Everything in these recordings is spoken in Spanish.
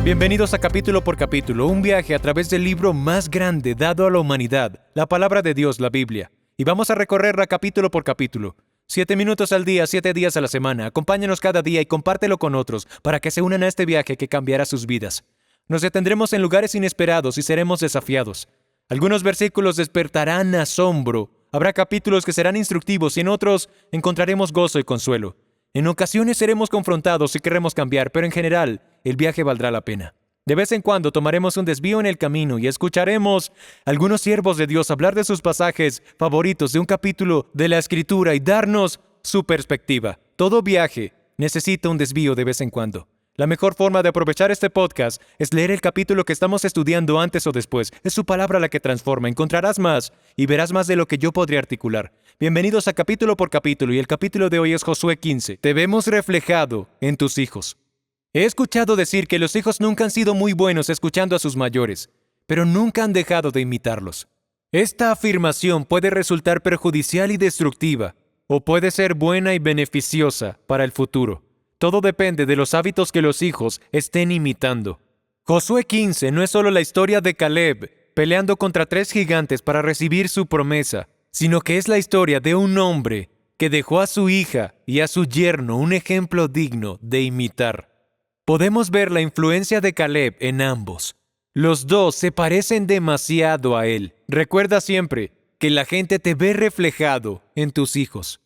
Bienvenidos a Capítulo por Capítulo, un viaje a través del libro más grande dado a la humanidad, la palabra de Dios, la Biblia. Y vamos a recorrerla capítulo por capítulo. 7 minutos al día, 7 días a la semana. Acompáñanos cada día y compártelo con otros para que se unan a este viaje que cambiará sus vidas. Nos detendremos en lugares inesperados y seremos desafiados. Algunos versículos despertarán asombro. Habrá capítulos que serán instructivos y en otros encontraremos gozo y consuelo. En ocasiones seremos confrontados y querremos cambiar, pero en general, el viaje valdrá la pena. De vez en cuando tomaremos un desvío en el camino y escucharemos a algunos siervos de Dios hablar de sus pasajes favoritos de un capítulo de la Escritura y darnos su perspectiva. Todo viaje necesita un desvío de vez en cuando. La mejor forma de aprovechar este podcast es leer el capítulo que estamos estudiando antes o después. Es su palabra la que transforma. Encontrarás más y verás más de lo que yo podría articular. Bienvenidos a Capítulo por Capítulo y el capítulo de hoy es Josué 15. Te vemos reflejado en tus hijos. He escuchado decir que los hijos nunca han sido muy buenos escuchando a sus mayores, pero nunca han dejado de imitarlos. Esta afirmación puede resultar perjudicial y destructiva, o puede ser buena y beneficiosa para el futuro. Todo depende de los hábitos que los hijos estén imitando. Josué 15 no es solo la historia de Caleb peleando contra 3 gigantes para recibir su promesa, sino que es la historia de un hombre que dejó a su hija y a su yerno un ejemplo digno de imitar. Podemos ver la influencia de Caleb en ambos. Los dos se parecen demasiado a él. Recuerda siempre que la gente te ve reflejado en tus hijos.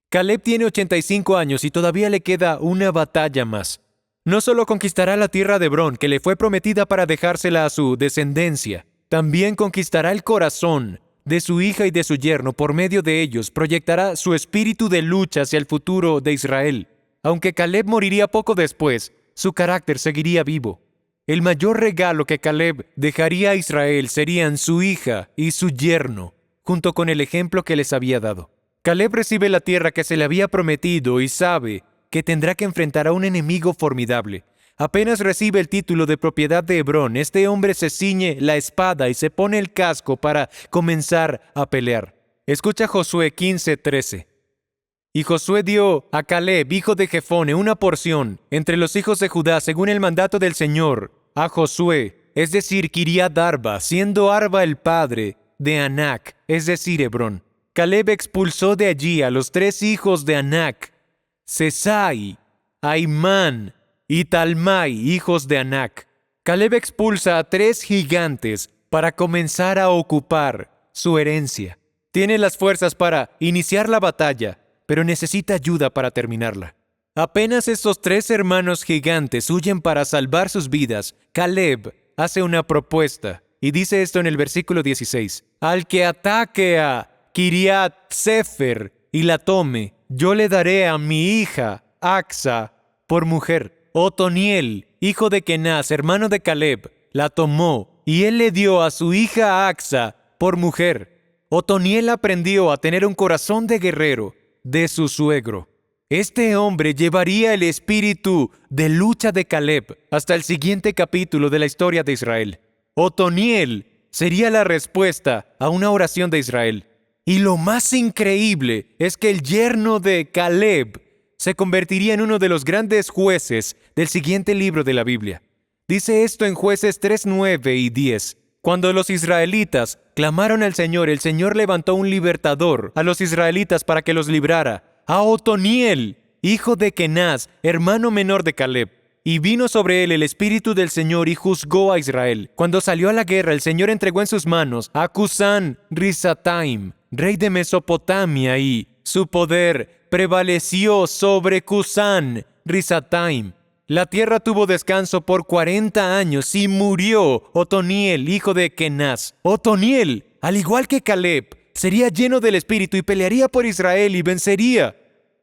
Caleb tiene 85 años y todavía le queda una batalla más. No solo conquistará la tierra de Hebrón, que le fue prometida para dejársela a su descendencia, también conquistará el corazón de su hija y de su yerno. Por medio de ellos proyectará su espíritu de lucha hacia el futuro de Israel. Aunque Caleb moriría poco después, su carácter seguiría vivo. El mayor regalo que Caleb dejaría a Israel serían su hija y su yerno, junto con el ejemplo que les había dado. Caleb recibe la tierra que se le había prometido y sabe que tendrá que enfrentar a un enemigo formidable. Apenas recibe el título de propiedad de Hebrón, este hombre se ciñe la espada y se pone el casco para comenzar a pelear. Escucha Josué 15:13. Y Josué dio a Caleb, hijo de Jefone, una porción entre los hijos de Judá según el mandato del Señor a Josué, es decir, Kiriat Arba, siendo Arba el padre de Anac, es decir, Hebrón. Caleb expulsó de allí a los 3 hijos de Anac, Sesai, Aimán y Talmai, hijos de Anac. Caleb expulsa a 3 gigantes para comenzar a ocupar su herencia. Tiene las fuerzas para iniciar la batalla, pero necesita ayuda para terminarla. Apenas estos 3 hermanos gigantes huyen para salvar sus vidas, Caleb hace una propuesta y dice esto en el versículo 16. Al que ataque a Kiriat Sefer y la tome, yo le daré a mi hija Axa por mujer. Otoniel, hijo de Kenaz, hermano de Caleb, la tomó y él le dio a su hija Axa por mujer. Otoniel aprendió a tener un corazón de guerrero de su suegro. Este hombre llevaría el espíritu de lucha de Caleb hasta el siguiente capítulo de la historia de Israel. Otoniel sería la respuesta a una oración de Israel. Y lo más increíble es que el yerno de Caleb se convertiría en uno de los grandes jueces del siguiente libro de la Biblia. Dice esto en Jueces 3:9 y 10. Cuando los israelitas clamaron al Señor, el Señor levantó un libertador a los israelitas para que los librara, a Otoniel, hijo de Kenaz, hermano menor de Caleb. Y vino sobre él el Espíritu del Señor y juzgó a Israel. Cuando salió a la guerra, el Señor entregó en sus manos a Cusán Risataim, rey de Mesopotamia, y su poder prevaleció sobre Cusán Risataim. La tierra tuvo descanso por 40 años y murió Otoniel, hijo de Kenaz. Otoniel, al igual que Caleb, sería lleno del Espíritu y pelearía por Israel y vencería.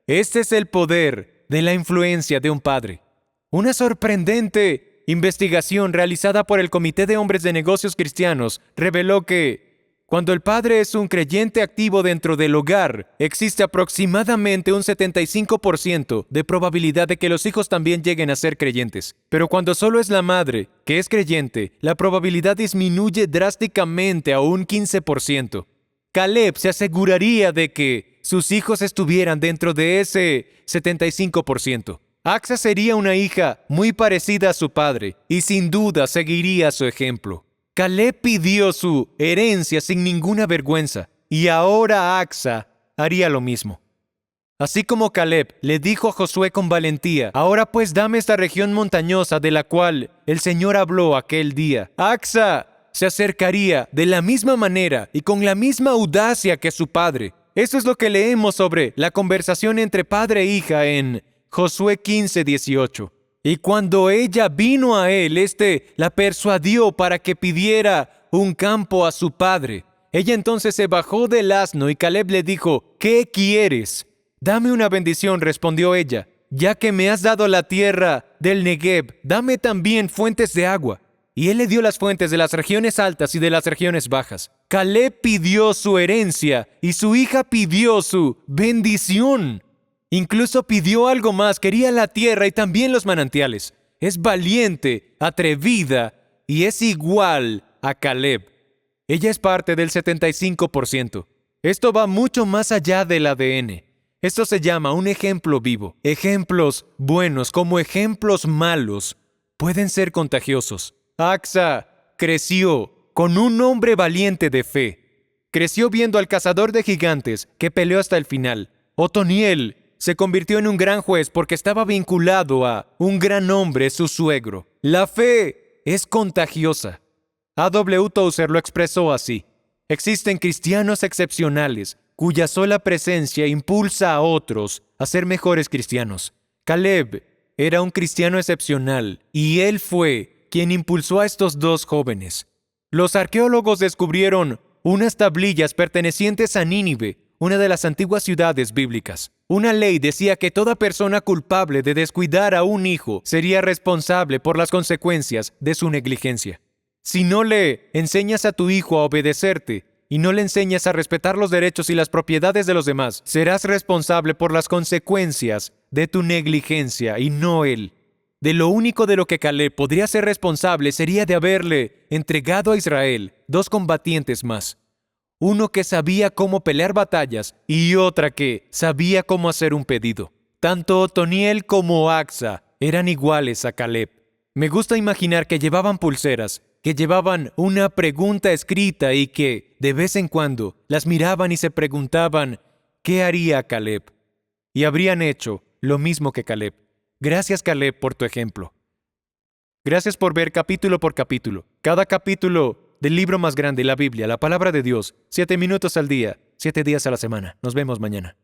Este es el poder de la influencia de un padre. Una sorprendente investigación realizada por el Comité de Hombres de Negocios Cristianos reveló que cuando el padre es un creyente activo dentro del hogar, existe aproximadamente un 75% de probabilidad de que los hijos también lleguen a ser creyentes. Pero cuando solo es la madre que es creyente, la probabilidad disminuye drásticamente a un 15%. Caleb se aseguraría de que sus hijos estuvieran dentro de ese 75%. Acsa sería una hija muy parecida a su padre y sin duda seguiría su ejemplo. Caleb pidió su herencia sin ninguna vergüenza y ahora Acsa haría lo mismo. Así como Caleb le dijo a Josué con valentía, ahora pues dame esta región montañosa de la cual el Señor habló aquel día. Acsa se acercaría de la misma manera y con la misma audacia que su padre. Esto es lo que leemos sobre la conversación entre padre e hija en Josué 15:18. Y cuando ella vino a él, la persuadió para que pidiera un campo a su padre. Ella entonces se bajó del asno y Caleb le dijo, ¿qué quieres? Dame una bendición, respondió ella. Ya que me has dado la tierra del Negev, dame también fuentes de agua. Y él le dio las fuentes de las regiones altas y de las regiones bajas. Caleb pidió su herencia y su hija pidió su bendición. Incluso pidió algo más, quería la tierra y también los manantiales. Es valiente, atrevida y es igual a Caleb. Ella es parte del 75%. Esto va mucho más allá del ADN. Esto se llama un ejemplo vivo. Ejemplos buenos como ejemplos malos pueden ser contagiosos. Acsa creció con un hombre valiente de fe. Creció viendo al cazador de gigantes que peleó hasta el final. Otoniel se convirtió en un gran juez porque estaba vinculado a un gran hombre, su suegro. La fe es contagiosa. A.W. Tozer lo expresó así. Existen cristianos excepcionales cuya sola presencia impulsa a otros a ser mejores cristianos. Caleb era un cristiano excepcional y él fue quien impulsó a estos dos jóvenes. Los arqueólogos descubrieron unas tablillas pertenecientes a Nínive, una de las antiguas ciudades bíblicas. Una ley decía que toda persona culpable de descuidar a un hijo sería responsable por las consecuencias de su negligencia. Si no le enseñas a tu hijo a obedecerte y no le enseñas a respetar los derechos y las propiedades de los demás, serás responsable por las consecuencias de tu negligencia y no él. De lo único de lo que Caleb podría ser responsable sería de haberle entregado a Israel dos combatientes más. Uno que sabía cómo pelear batallas y otra que sabía cómo hacer un pedido. Tanto Otoniel como Acsa eran iguales a Caleb. Me gusta imaginar que llevaban pulseras, que llevaban una pregunta escrita y que, de vez en cuando, las miraban y se preguntaban, ¿qué haría Caleb? Y habrían hecho lo mismo que Caleb. Gracias, Caleb, por tu ejemplo. Gracias por ver capítulo por capítulo. Cada capítulo del libro más grande, la Biblia, la palabra de Dios, 7 minutos al día, 7 días a la semana. Nos vemos mañana.